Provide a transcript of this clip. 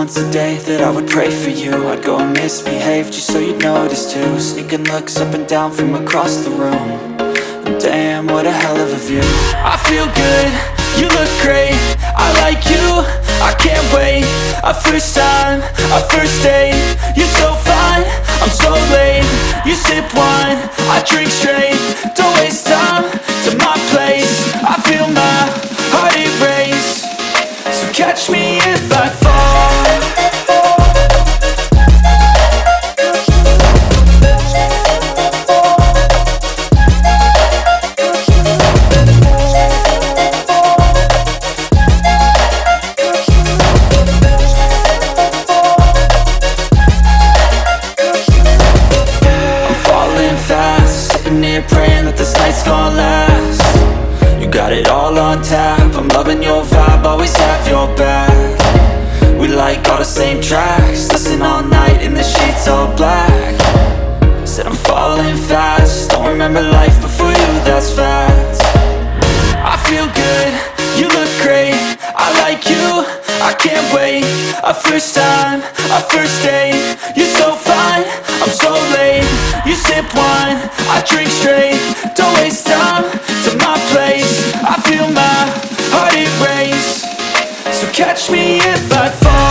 once a day that I would pray for you. I'd go and misbehave just so you'd notice too. Sneaking looks up and down from across the room. And damn, what a hell of a view. I feel good, you look great, I like you, I can't wait. A first time, a first date, you're so fine, I'm so late. You sip wine, I drink straight, don't waste time to my place. I feel my heart erase, so catch me if I fall. Praying that this night's gonna last. You got it all on tap, I'm loving your vibe, always have your back. We like all the same tracks, listen all night in the sheets all black. Said I'm falling fast, don't remember life before you, that's fact. I feel good, you look great, I like you, I can't wait. A first time, a first date, you're so fine, I'm so late. You sip wine, I drink straight, don't waste time to my place. I feel my heart erase, so catch me if I fall.